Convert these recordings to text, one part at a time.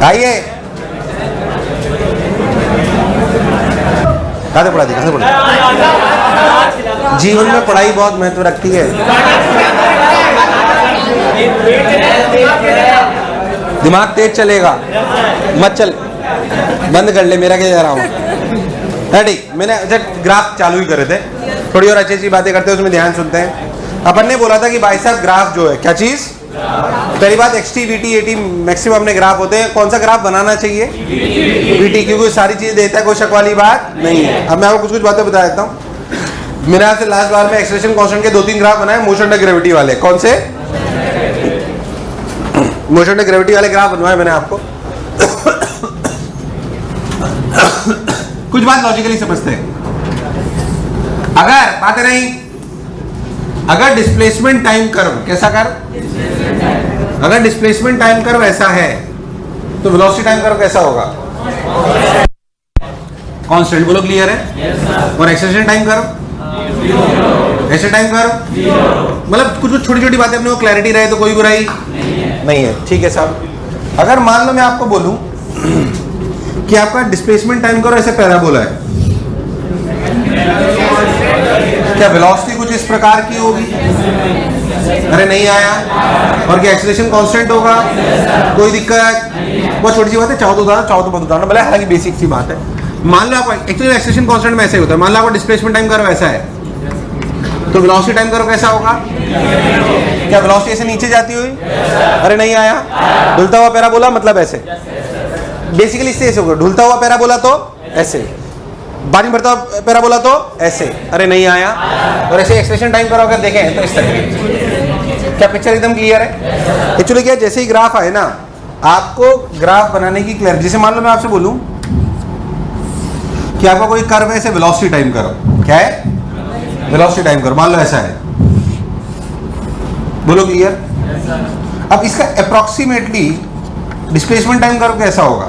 आइए, कहाँ से पढ़ा दी, कहाँ से पढ़ा? जीवन में पढ़ाई बहुत महत्व रखती है। दिमाग तेज चलेगा, मत चल, बंद कर ले, मेरा क्या जा रहा हूँ। ठीक, मैंने अच्छा ग्राफ चालू ही करे थे, थोड़ी और अच्छी अच्छी बातें करते हैं, उसमें ध्यान सुनते हैं। अपन ने बोला था कि भाई साहब ग्राफ जो है क्या चीज, पहली बात XT VT AT मैक्सिमम अपने ग्राफ होते हैं। कौन सा ग्राफ बनाना चाहिए? VT, क्योंकि सारी चीज देता है, कोई शक वाली बात नहीं है। अब मैं आपको कुछ कुछ बातें बता देता हूँ। मेरे आपसे लास्ट बार में एक्सेलरेशन कांस्टेंट के 2-3 ग्राफ बनाए, मोशन अंडर ग्रेविटी वाले। कौन से? मोशन अंडर ग्रेविटी वाले ग्राफ बनवाए मैंने आपको। कुछ बात लॉजिकली समझते हैं। अगर बात नहीं, अगर डिस्प्लेसमेंट टाइम कर्व कैसा कर्व, अगर डिस्प्लेसमेंट टाइम कर्व ऐसा है तो वेलोसिटी टाइम कर्व कैसा होगा? कांस्टेंट। बोलो क्लियर है? और एक्सेलरेशन टाइम कर्व, ऐसे टाइम कर्व, मतलब कुछ कुछ छोटी छोटी बातें अपने को क्लैरिटी रहे तो कोई बुराई नहीं है। ठीक है साहब, अगर मान लो मैं आपको बोलूं कि आपका डिस्प्लेसमेंट टाइम कर्व ऐसे पैराबोला है, क्या वेलोसिटी कुछ इस प्रकार की होगी? अरे नहीं आया। और क्या एक्सेलरेशन कांस्टेंट होगा? कोई दिक्कत? बहुत छोटी सी बात है, चाहो तो बहुत उदाहरण, भले हालांकि बेसिक सी बात है। मान लो आपका एक्चुअली एक्सेलरेशन कांस्टेंट में ऐसे ही होता है। मान लो आपका डिस्प्लेसमेंट टाइम कर्व ऐसा है, तो वेलोसिटी टाइम कर्व कैसा होगा? क्या वेलोसिटी ऐसे नीचे जाती हुई? अरे नहीं आया। ढुलता हुआ पैराबोला मतलब ऐसे, बेसिकली इससे ऐसे होगा। ढुलता हुआ पैराबोला तो ऐसे, पानी भरता हुआ पैराबोला तो ऐसे। अरे नहीं आया। और ऐसे एक्सेलरेशन टाइम कर्व अगर देखें तो इस तरह। क्या पिक्चर एकदम क्लियर है? एक्चुअली क्या, जैसे ही ग्राफ आए ना, आपको ग्राफ बनाने की क्लियर, जैसे मान लो मैं आपसे बोलूं कि आपका कोई कर्व है ऐसे, वेलोसिटी टाइम कर्व। क्या है? Velocity time curve. मान लो ऐसा है, बोलो क्लियर। अब इसका अप्रोक्सीमेटली डिस्प्लेसमेंट टाइम कर्व कैसा होगा?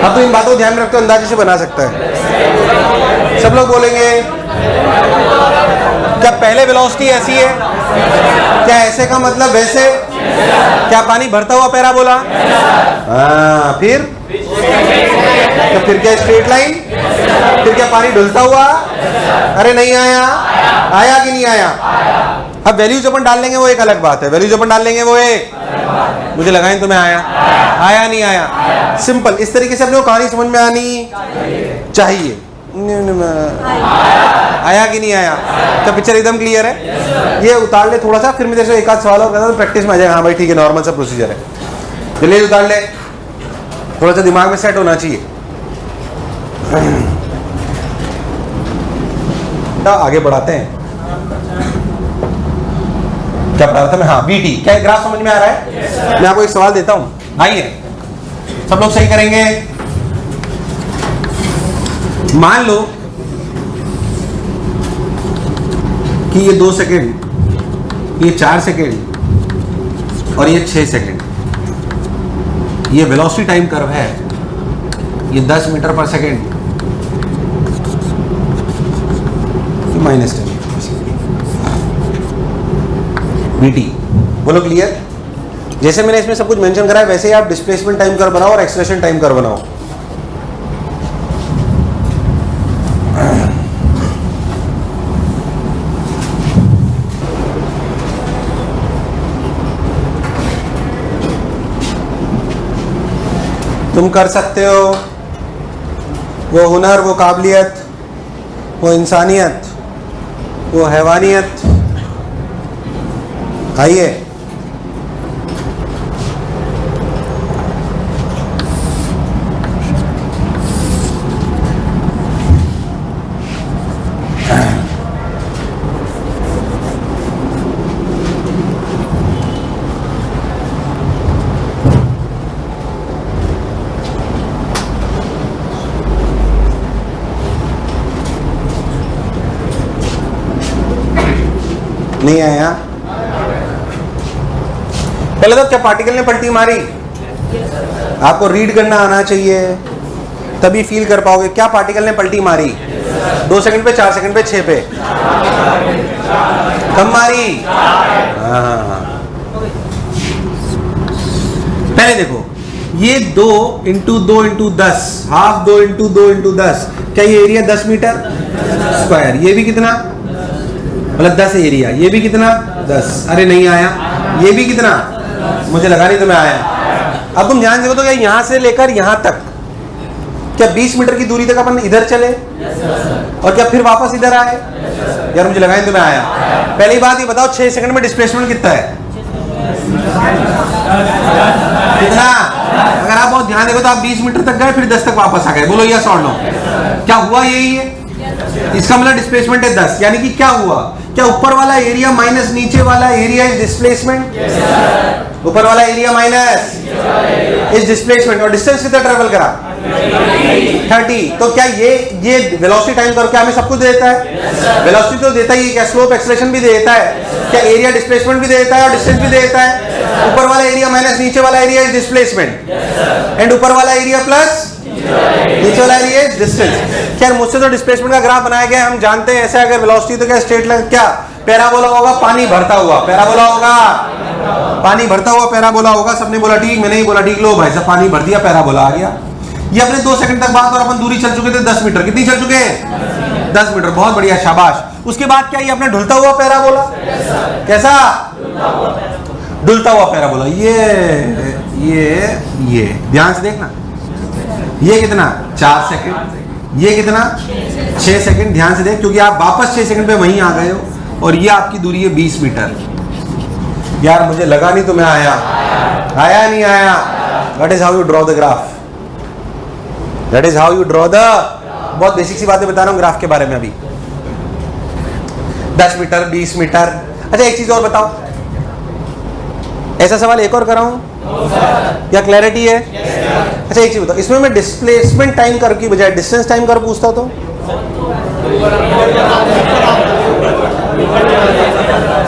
अब तो इन बातों को ध्यान रखते हो, अंदाजे से बना सकता है। सब लोग बोलेंगे क्या पहले वेलोसिटी ऐसी है? क्या ऐसे का मतलब वैसे? क्या पानी भरता हुआ पैराबोला? हाँ, फिर क्या स्ट्रेट लाइन? फिर क्या पानी ढुलता हुआ? अरे नहीं आया। आया कि नहीं आया? अब वैल्यूज अपन डाल लेंगे वो एक अलग बात है, वैल्यूज अपन डाल लेंगे वो एक, मुझे लगा तुम्हें आया नहीं आया। सिंपल, इस तरीके से अपने को कहानी समझ में आनी चाहिए। आया कि नहीं आया? क्या पिक्चर एकदम क्लियर है? ये उतार ले थोड़ा सा, फिर मैं जैसे एक आध सवाल और करता तो प्रैक्टिस में आ जाएगा। हाँ भाई ठीक है, नॉर्मल सा प्रोसीजर है। चलिए उतार ले, थोड़ा सा दिमाग में सेट होना चाहिए। आगे बढ़ाते हैं। क्या पढ़ा था मैं? हाँ, VT। क्या ग्राफ समझ में आ रहा है? मैं आपको एक सवाल देता हूं, आइए सब लोग सही करेंगे। मान लो कि ये 2 सेकेंड, ये 4 सेकेंड और ये 6 सेकेंड, ये वेलोसिटी टाइम कर्व है। ये 10 मीटर पर सेकेंड -10 VT। बोलो क्लियर? जैसे मैंने इसमें सब कुछ मेंशन करा है वैसे ही आप डिस्प्लेसमेंट टाइम कर्व बनाओ और एक्सेलरेशन टाइम कर्व बनाओ। तुम कर सकते हो, वो हुनर, वो काबिलियत, वो इंसानियत, वो हैवानियत। आइए, नहीं आया? पहले तो क्या पार्टिकल ने पलटी मारी? आपको रीड करना आना चाहिए, तभी फील कर पाओगे क्या पार्टिकल ने पलटी मारी। 2 सेकंड पे, 4 सेकंड पे, 6 पे, कम मारी। हाँ, पहले देखो, ये 2 into 2 into 10, half 2 into 2 into 10, क्या ये एरिया 10 मीटर स्क्वायर? ये भी कितना, मतलब 10 एरिया, ये भी कितना 10, अरे नहीं आया, ये भी कितना, मुझे लगा नहीं तुम्हें आया। अब तुम ध्यान देखो तो क्या यहां से लेकर यहां तक, क्या 20 मीटर की दूरी तक अपन इधर चले और क्या फिर वापस इधर आए? यार मुझे लगा नहीं तुम्हें आया। पहली बात ये बताओ 6 सेकंड में डिस्प्लेसमेंट कितना है? कितना? अगर आप बहुत ध्यान देखो तो आप 20 मीटर तक गए फिर 10 तक वापस आ गए। बोलो यस और नो, क्या हुआ? यही है, इसका मतलब डिस्प्लेसमेंट है 10। यानी कि क्या हुआ, क्या ऊपर वाला एरिया माइनस नीचे वाला एरिया इज डिस्प्लेसमेंट? ऊपर वाला एरिया माइनस इज डिस्प्लेसमेंट। और डिस्टेंस कितना ट्रेवल करा? 30। तो क्या ये वेलोसिटी टाइम करो क्या हमें सब कुछ देता है? वेलोसिटी तो देता ही है, क्या स्लोप एक्सेलरेशन भी देता है, क्या एरिया डिस्प्लेसमेंट भी देता है और डिस्टेंस भी देता है? ऊपर वाला एरिया माइनस नीचे वाला एरिया इज डिस्प्लेसमेंट एंड ऊपर वाला एरिया प्लस नीचे वाला एरिया इज डिस्टेंस। क्या मुझसे तो डिस्प्लेसमेंट का ग्राफ बनाया गया, हम जानते हैं ऐसे अगर वेलोसिटी तो क्या स्ट्रेट लाइन, क्या पैराबोला होगा, पानी भरता हुआ पैराबोला होगा, पानी भरता हुआ पैराबोला होगा। सबने बोला ठीक, मैंने ही बोला ठीक, लो भाई साहब पानी भर दिया पैराबोला आ गया। ये अपने 2 सेकंड तक बात, और अपन दूरी चल चुके थे 10 मीटर। कितनी चल चुके हैं? 10 मीटर, बहुत बढ़िया, शाबाश। उसके बाद क्या ये अपने ढुलता हुआ पैराबोला, कैसा ढुलता हुआ पैराबोला, ये ध्यान से देखना, ये कितना 4 सेकंड, ये कितना 6 सेकंड। ध्यान से देख क्योंकि आप वापस 6 सेकंड पे वहीं आ गए हो, और ये आपकी दूरी है 20 मीटर। यार मुझे लगा नहीं तुम्हें आया, आया नहीं आया? That is how you draw the graph, that is how you draw the, बहुत बेसिक सी बातें बता रहा हूं ग्राफ के बारे में अभी। 10 मीटर 20 मीटर। अच्छा एक चीज और बताओ, ऐसा सवाल एक और कराऊं या क्लैरिटी है? अच्छा एक चीज बताओ, इसमें मैं डिस्प्लेसमेंट टाइम कर की बजाय डिस्टेंस टाइम कर पूछता तो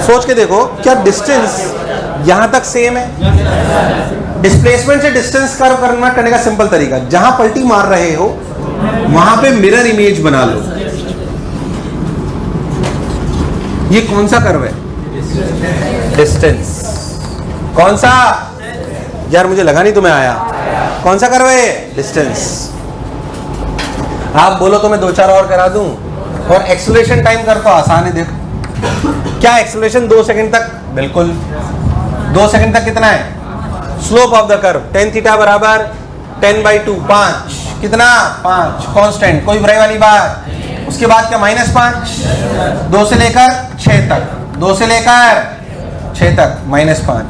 सोच के देखो, क्या डिस्टेंस यहां तक सेम है? डिस्प्लेसमेंट से डिस्टेंस कर्व करने का सिंपल तरीका, जहां पलटी मार रहे हो वहां पे मिरर इमेज बना लो। ये कौन सा कर्व है? डिस्टेंस। कौन सा? यार मुझे लगा नहीं तुम्हें आया। कौन सा कर्व है? डिस्टेंस। आप बोलो तो मैं 2-4 और करा दूं। और एक्सेलरेशन टाइम कर तो आसान है, देखो क्या एक्सेलरेशन 2 सेकंड तक, बिल्कुल 2 सेकंड तक कितना है? Slope of the curve tan theta बराबर 10/2, 5, कितना 5 कांस्टेंट, कोई बुराई वाली बात। उसके बाद क्या -5, 2 से लेकर 6 तक, 2 से लेकर 6 तक -5।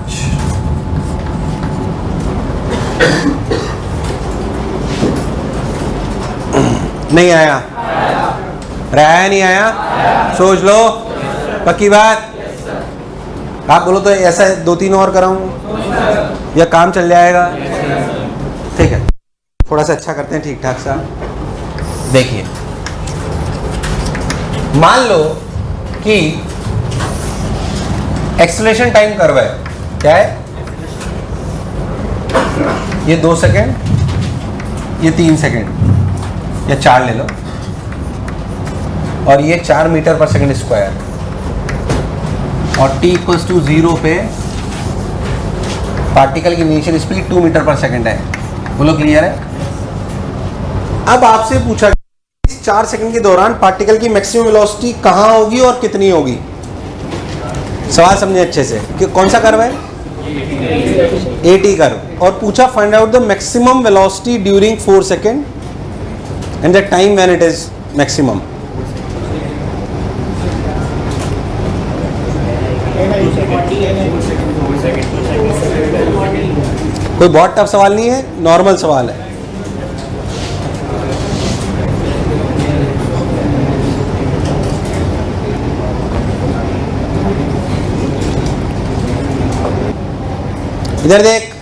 नहीं आया? आया नहीं आया? सोच लो, पक्की बात। आप बोलो तो ऐसा 2-3 और कराऊं या काम चल जाएगा? ठीक है, थोड़ा सा अच्छा करते हैं, ठीक ठाक सा। देखिए मान लो कि एक्सेलरेशन टाइम कर्व है, क्या है? ये 2 सेकेंड, ये 3 सेकेंड या 4 ले लो, और ये 4 मीटर पर सेकेंड स्क्वायर, और t=0 पे पार्टिकल की इनिशियल स्पीड 2 मीटर पर सेकेंड है। बोलो क्लियर है? अब आपसे पूछा इस 4 सेकंड के दौरान पार्टिकल की मैक्सिमम वेलोसिटी कहां होगी और कितनी होगी? सवाल समझे अच्छे से कि कौन सा कर्व है? AT curve. और पूछा find out the maximum velocity during 4 second and the time when it is maximum. कोई बहुत टफ सवाल नहीं है, नॉर्मल सवाल है। इधर देख,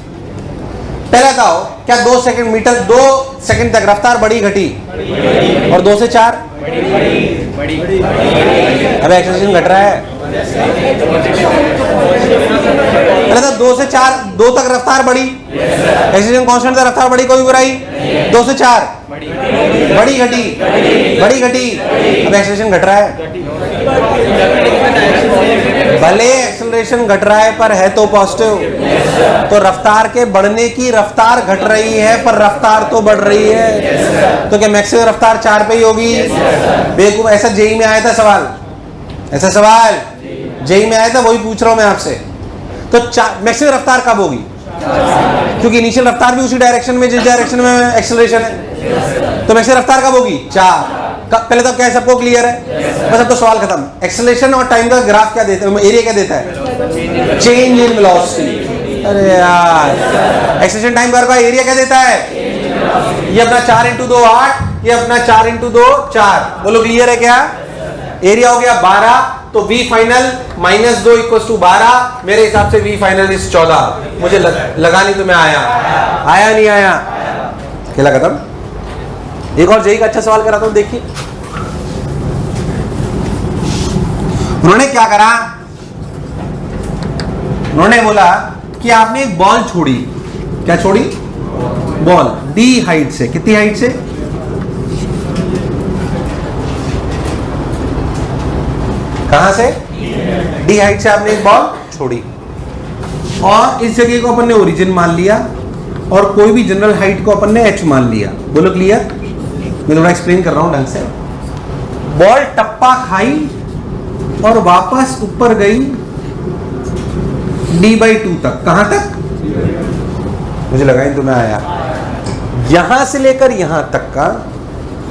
पहला बताओ क्या 2 सेकंड मीटर 2 सेकंड तक रफ्तार बढ़ी घटी? और 2 से 4 अब एक्सेलरेशन घट रहा है। पहले तो 2 से 4, 2 तक रफ्तार बढ़ी, एक्सीलरेशन कांस्टेंट था, रफ्तार बढ़ी, कोई बुराई। 2 से 4 बड़ी घटी, बड़ी घटी, अब एक्सीलरेशन घट रहा है। भले एक्सीलरेशन घट रहा है पर है तो पॉजिटिव, तो रफ्तार के बढ़ने की रफ्तार घट रही है पर रफ्तार तो बढ़ रही है। तो क्या मैक्सिमम रफ्तार 4 पे ही होगी? बेवकूफ, ऐसा जेई में आया था सवाल, ऐसा सवाल जेई में आया था, वही पूछ रहा हूं मैं आपसे। तो मैक्सिमम रफ्तार कब होगी? क्योंकि इनिशियल रफ्तार भी उसी डायरेक्शन में जिस डायरेक्शन में एक्सीलरेशन है, तो मैक्सिमम रफ्तार कब होगी? 4। पहले तो क्या है, सबको क्लियर है? बस अब तो सवाल खत्म। एक्सीलरेशन और टाइम का ग्राफ क्या देता है, एरिया क्या देता है? Change in velocity. अरे यार, एक्सीलरेशन टाइम कर्व का एरिया क्या देता है? ये अपना 4 × 2 8, ये अपना 4 × 2 4। बोलो क्लियर है क्या? एरिया हो गया 12, तो V फाइनल -2 = 12। मेरे हिसाब से V फाइनल इस 14। मुझे लगा नहीं, तुम्हें आया नहीं आया? खेला खत्म। एक और जेई का अच्छा सवाल कराता हूं, देखिए। उन्होंने क्या करा, उन्होंने बोला कि आपने एक बॉल छोड़ी। क्या छोड़ी? बॉल D हाइट से। कितनी हाइट से? कहां से? D हाइट से आपने एक बॉल छोड़ी और इस जगह को अपन ने ओरिजिन मान लिया और कोई भी जनरल हाइट को अपन ने h मान लिया। बोलो क्लियर? मैं थोड़ा एक्सप्लेन कर रहा हूं ढंग से। बॉल टप्पा खाई और वापस ऊपर गई D/2 तक। कहां तक? मुझे लगा ही तुम्हें आया। यहां से लेकर यहां तक का,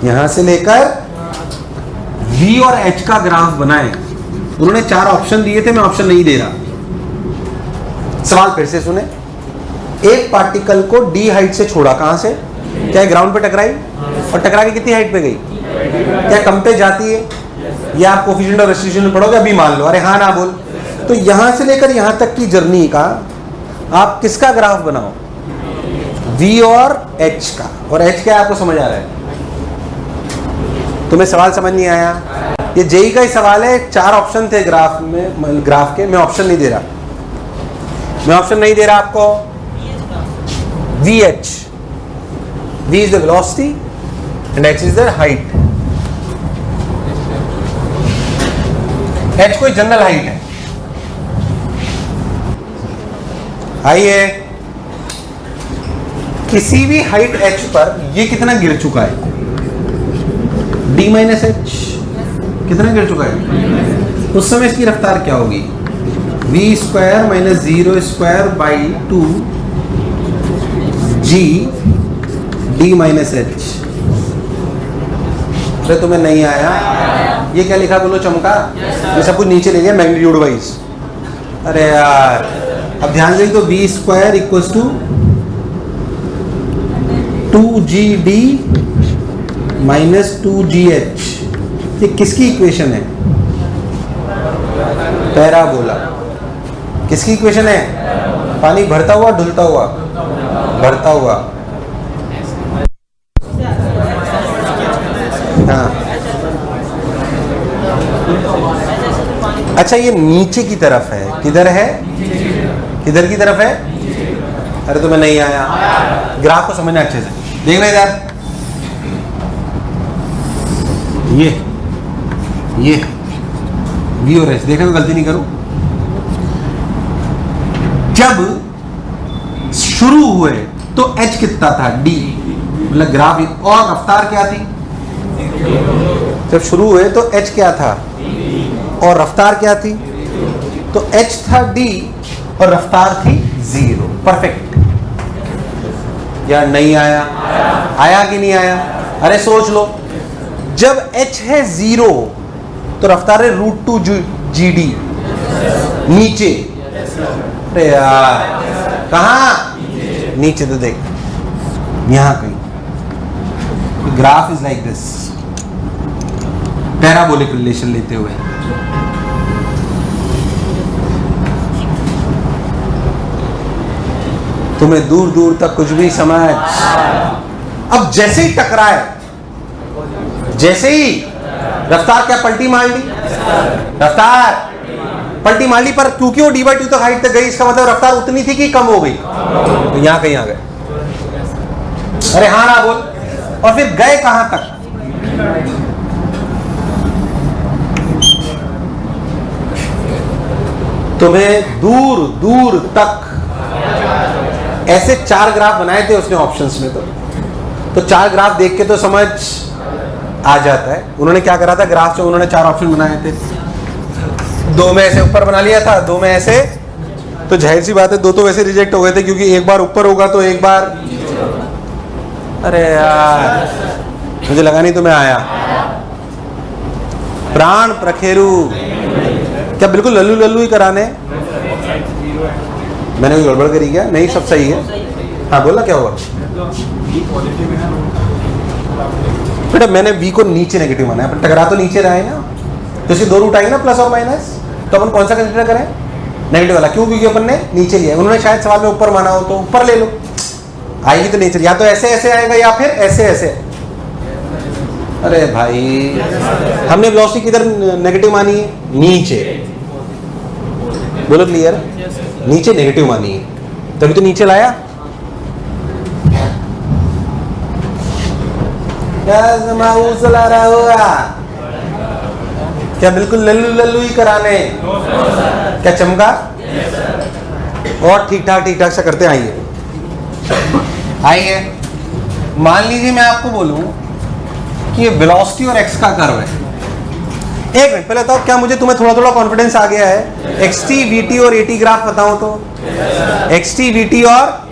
यहां से लेकर V और H का ग्राफ बनाए। उन्होंने 4 ऑप्शन दिए थे, मैं ऑप्शन नहीं दे रहा। सवाल फिर से सुने। एक पार्टिकल को D हाइट से छोड़ा, कहां से? क्या ग्राउंड पे टकराई? और टकरा के कितनी हाइट पे गई? क्या कम पे जाती है? या आप कोफिशिएंट और रेस्ट्रिक्शन में पढ़ोगे, अभी मान लो। अरे हाँ ना बोल। तो यहां से लेकर यहां तक की जर्नी का आप किसका ग्राफ बनाओ? V और H का। और H क्या है आपको समझ आ रहा है? तुम्हें सवाल समझ नहीं आया? ये जेई का ही सवाल है। 4 ऑप्शन थे ग्राफ में, ग्राफ के। मैं ऑप्शन नहीं दे रहा, मैं ऑप्शन नहीं दे रहा आपको। VH, V is the velocity and H is the height. H कोई जनरल हाइट है। आइए, किसी भी हाइट H पर ये कितना गिर चुका है? D-H कितना गिर चुका है? उस समय इसकी रफ्तार क्या होगी? V² - 0²/2 G D-H। अरे तुम्हें नहीं आया? ये क्या लिखा बोलो? चमका? ये सब कुछ नीचे ले गया मैग्नीट्यूड वाइज। अरे यार, अब ध्यान से तो V² = 2GD - 2GH। ये किसकी इक्वेशन है? पैराबोला। किसकी इक्वेशन है? पानी भरता हुआ, ढुलता हुआ? भरता हुआ। हाँ। अच्छा, ये नीचे की तरफ है। किधर है? किधर की तरफ है? अरे तुम्हें नहीं आया? ग्राफ को समझना अच्छे से। देखना इधर, ये V और H। देखना, गलती नहीं करूं। जब शुरू हुए तो H कितना था? D, मतलब ग्राफ। और रफ्तार क्या थी? जब शुरू हुए तो H क्या था और रफ्तार क्या थी? तो H था D और रफ्तार थी 0। परफेक्ट। या नहीं आया? आया कि नहीं आया? अरे सोच लो, जब H है 0 तो रफ्तार है √2GD नीचे। अरे यार, कहाँ? नीचे। तो देख यहां कहीं। Graph is like this, parabolic relation लेते हुए। तुम्हें दूर दूर तक कुछ भी समझ। अब जैसे ही टकराए, जैसे ही रफ्तार क्या पलटी मार ली? रफ्तार पलटी मार ली, पर क्योंकि वो d/2 तक हाइट तक गई, इसका मतलब रफ्तार उतनी थी कि कम हो गई, तो यहां कहीं आ गए। अरे हाँ ना बोल। और फिर गए कहां तक? तुम्हें दूर दूर तक ऐसे 4 ग्राफ बनाए थे उसने ऑप्शंस में, तो 4 ग्राफ देख के तो समझ आ जाता है। उन्होंने क्या करा था, ग्राफ से उन्होंने 4 ऑप्शन बनाए थे, 2 में ऐसे ऊपर बना लिया था, 2 में ऐसे, तो जाहिर सी बात है 2 तो वैसे रिजेक्ट हो गए थे, क्योंकि एक बार ऊपर होगा तो एक बार, अरे यार मुझे लगा नहीं तुम्हें आया। प्राण प्रखेरु, क्या बिल्कुल लल्लू लल्लू ही कराने? मैंने कोई गड़बड़ करी क्या? नहीं, सब सही है। हाँ बोला, क्या हुआ बेटा? मैंने v को नीचे नेगेटिव माना है, पर टकरा तो नीचे रहा है ना, तो इसके 2 रूट आएंगे ना, प्लस और माइनस, तो अपन कौन सा कंसीडर करें? नेगेटिव वाला। क्यों? क्योंकि अपन ने नीचे लिया। उन्होंने शायद सवाल में ऊपर माना हो, तो ऊपर ले लो, आएगी तो नीचे, या तो ऐसे ऐसे आएगा या फिर ऐसे ऐसे। अरे भाई हमने वेलोसिटी किधर नेगेटिव मानी है? नीचे। बोलो क्लियर? नीचे नेगेटिव मानी है, तभी तो नीचे लाया। चला रहा होगा क्या? बिल्कुल लल्लू लल्लू ही कराने? क्या चमका? और ठीक ठाक से करते आइए। आइए, मान लीजिए मैं आपको बोलूं कि ये वेलोसिटी और एक्स का कर्व है। एक मिनट पहले बताओ, क्या मुझे तुम्हें थोड़ा थोड़ा कॉन्फिडेंस आ गया है? एक्स टी, वी टी और ए टी ग्राफ बताऊं तो? एक्स टी, वी टी और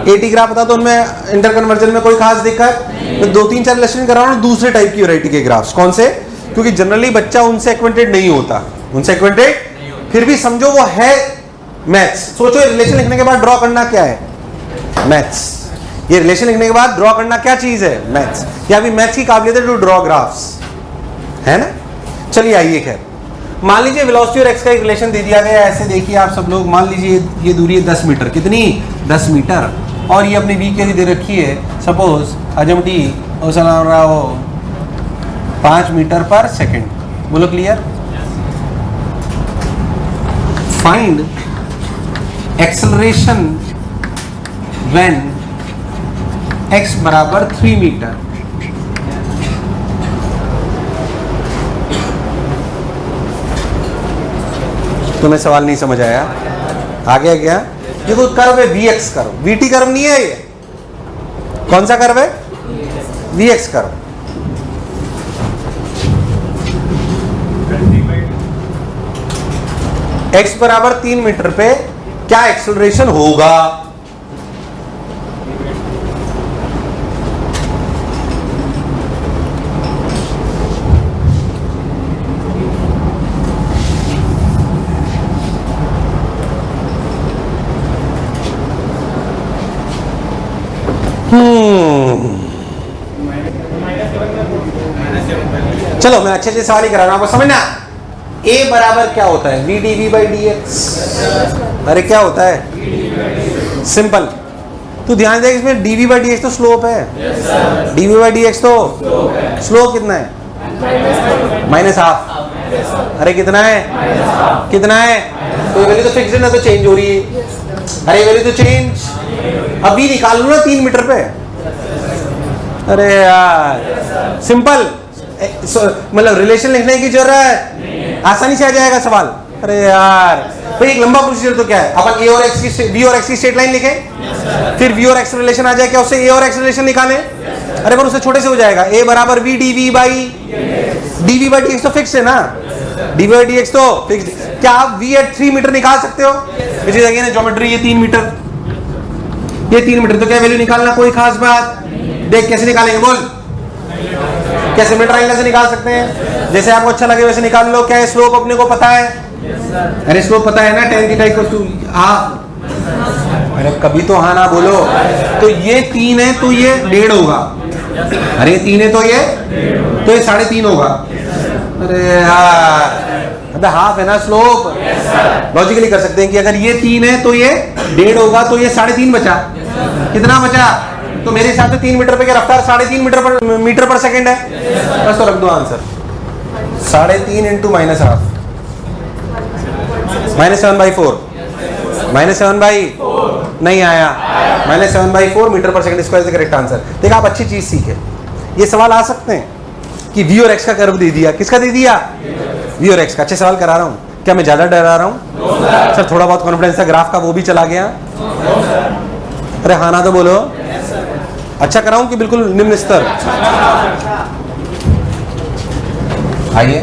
ए टी ग्राफ बताओ तो उनमें इंटर कन्वर्जन में कोई खास दिक्कत? मैं 2-3-4 लेसन कर रहा हूँ दूसरे टाइप की वैरायटी के ग्राफ्स। कौन से? क्योंकि जनरली बच्चा उनसे एक्वेंटेड नहीं होता, उनसे एक्वेंटेड, फिर भी समझो वो है मैथ्स। सोचो रिलेशन लिखने के बाद ड्रॉ करना क्या है? मैथ्स। ये रिलेशन लिखने के बाद ड्रॉ करना क्या चीज है? मैथ्स। या भी मैथ्स की काबिलियत है टू ड्रॉ ग्राफ्स, है ना? चलिए आइए, खैर मान लीजिए वेलोसिटी और एक्स का एक रिलेशन दे दिया गया है। ऐसे देखिए आप सब लोग, मान लीजिए ये दूरी है 10 मीटर। कितनी? 10 मीटर। और ये अपनी वी के लिए दे रखी है, सपोज हजमटी और चला रहा हो 5 मीटर पर सेकेंड। बोलो clear? Find acceleration when x बराबर 3 मीटर। तुम्हें सवाल नहीं समझ आया? आ गया क्या? ये कोई कर्व है, vx कर्व, vt कर्व नहीं है। ये कौन सा कर्व है? vx curve. x बराबर 3 मीटर पे क्या एक्सेलरेशन होगा? चलो मैं अच्छे से सवाल ही करा रहा हूं, आपको समझना। a बराबर क्या होता है? v dv by dx। अरे क्या होता है? सिंपल। तू ध्यान दे, इसमें dv by dx तो स्लोप है। dv by dx तो स्लोप कितना है? -½ अरे कितना है? कितना है? तो वैल्यू तो फिक्स है ना, तो चेंज हो रही है। अरे वैल्यू तो चेंज, अब v निकाल लो ना 3 मीटर पे। अरे यार सिंपल, मतलब रिलेशन लिखने की जरूरत, आसानी से आ जाएगा सवाल। अरे यार भाई एक लंबा प्रोसीजर तो क्या है? अपन a और x की, v और x की स्ट्रेट लाइन लिखें, फिर v और x रिलेशन आ जाए, क्या उससे a और x रिलेशन निकालें? अरे पर उससे छोटे से हो जाएगा। a बराबर v dv by dx तो फिक्स है ना, dv by dx तो फिक्स। क्या आप v at 3 मीटर निकाल सकते हो? Which is again geometry. ये 3 मीटर, ये 3 मीटर, तो क्या वैल्यू निकालना कोई खास बात? देख कैसे निकालेंगे, बोल। क्या सिमिलर ट्रायंगल से निकाल सकते हैं? जैसे आपको अच्छा लगे वैसे निकाल लो। क्या है? स्लोप अपने को पता है? अरे स्लोप पता है ना, tan theta equal to half. अरे कभी तो हाँ ना बोलो। तो ये 3 है तो ये 1.5 होगा। अरे 3 है तो ये 3.5 होगा। अरे यार अबे हाफ है ना स्लोप। लॉजिकली कर सकते हैं कि अगर ये 3 है तो ये 1.5 होगा, तो ये 3.5 बचा। कितना बचा? तो मेरे हिसाब से 3 मीटर पे क्या रफ्तार 3.5 मीटर पर सेकंड है। बस तो रख दो आंसर 3.5 × -½ -7/4, -7/4 नहीं आया, -7/4 मीटर पर second square is the correct answer. देखिए आप अच्छी चीज सीखे, ये सवाल आ सकते हैं कि v और x का कर्व दे दिया, किसका दे दिया, v और x का। अच्छे सवाल करा रहा हूँ, क्या मैं ज्यादा डरा रहा हूँ सर? थोड़ा बहुत कॉन्फिडेंस था, ग्राफ का वो भी चला गया। अरे हाँ ना तो बोलो, अच्छा कराऊं कि बिल्कुल निम्न स्तर? आइए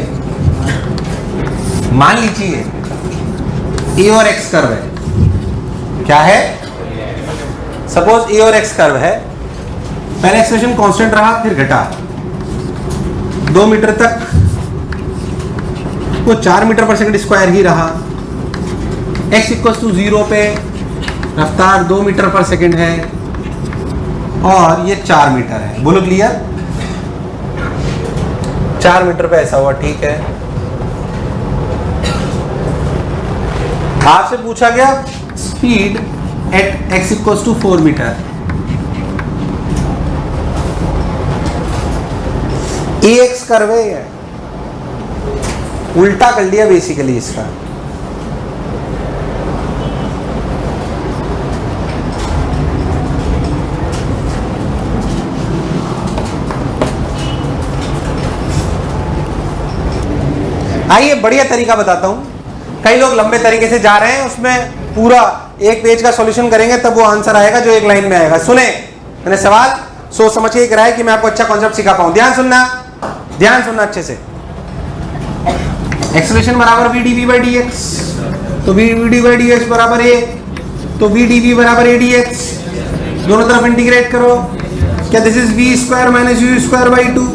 मान लीजिए a और x कर्व है, क्या है, सपोज a और x कर्व है, पहले एक्सप्रेशन कांस्टेंट रहा फिर घटा, 2 मीटर तक वो 4 मीटर पर सेकंड स्क्वायर ही रहा, x = 0 पे रफ्तार 2 मीटर पर सेकंड है और ये 4 मीटर है। बोलो क्लियर? 4 मीटर पे ऐसा हुआ, ठीक है। आपसे पूछा गया speed at x = 4 metre, ax curve है, उल्टा कर लिया बेसिकली इसका। आइए बढ़िया तरीका बताता हूं। कई लोग लंबे तरीके से जा रहे हैं, उसमें पूरा एक पेज का सॉल्यूशन करेंगे तब वो आंसर आएगा जो एक लाइन में आएगा। सुने, मैंने सवाल सोच समझ के कराया कि मैं आपको अच्छा कॉन्सेप्ट सिखा पाऊं। ध्यान सुनना अच्छे से। एक्सेलरेशन बराबर v/dv/dx, तो v/dv/dx बराबर a, तो v/dv बराबर a/dx, दोनों तरफ इंटीग्रेट करो। क्या this is v² - u²/2,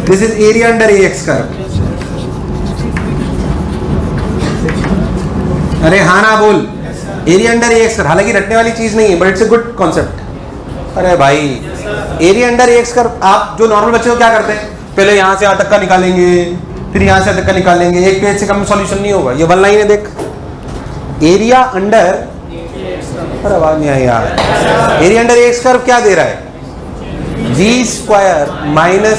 this is area under ax curve. अरे हाँ ना बोल, एरिया अंडर ax कर्व, हालांकि रटने वाली चीज नहीं है but it's a good concept. अरे भाई एरिया अंडर ax कर्व, आप जो नॉर्मल बच्चे को क्या करते हैं, पहले यहां से यहाँ तक का निकालेंगे, फिर यहां से तक का निकालेंगे, एक पेज से कम सॉल्यूशन नहीं होगा। ये 1 लाइन है, देख, एरिया अंडर, अरे आवाज नहीं आई यार, एरिया अंडर ax कर्व क्या दे रहा है, v²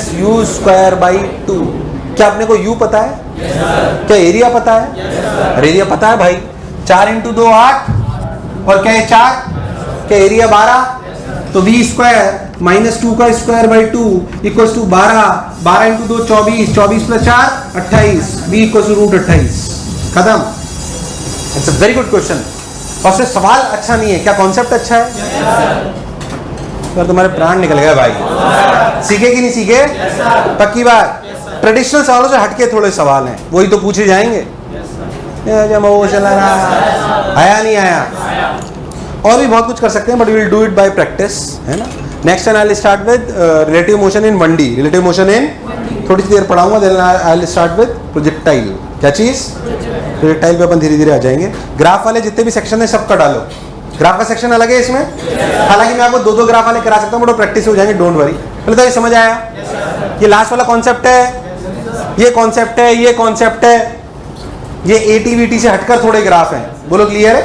- u²/2। क्या अपने को u पता है? क्या एरिया पता है? अरे एरिया पता है भाई, 4 × 2 8, और क्या है 4, क्या एरिया 12, तो v² - 2²/2 = 12, 12 × 2 24, 24 + 4 28, v = √28। खत्म। It's a very good question. और से सवाल अच्छा नहीं है, क्या कॉन्सेप्ट अच्छा है? तो तुम्हारे प्राण निकल गए भाई। सीखे कि नहीं सीखे? पक्की बात। ट्रेडिशनल सवालों से हटके थोड़े सवाल हैं, वही तो पूछे जाएंगे। वो चला रहा, आया नहीं आया, और भी बहुत कुछ कर सकते हैं but we will do it by practice, है ना। Next time I will start with relative motion in 1D, relative motion in थोड़ी सी देर पढ़ाऊंगा, then I will start with projectile. क्या चीज? प्रोजेक्टाइल पे अपन धीरे धीरे आ जाएंगे। ग्राफ वाले जितने भी सेक्शन है सबका डालो, ग्राफ का सेक्शन अलग है इसमें, हालांकि मैं आपको 2-2 ग्राफ वाले करा सकता हूँ, बट प्रैक्टिस हो जाएंगे, डोंट वरी। पहले तो ये समझ आया, ये लास्ट वाला कॉन्सेप्ट है, ये कॉन्सेप्ट है, ये कॉन्सेप्ट है, ये AT-VT से हटकर थोड़े ग्राफ हैं। बोलो क्लियर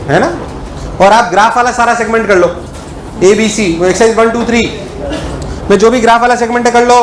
है ना। और आप ग्राफ वाला सारा सेगमेंट कर लो, ABC, एक्सरसाइज 1 2 3 में जो भी ग्राफ वाला सेगमेंट है कर लो।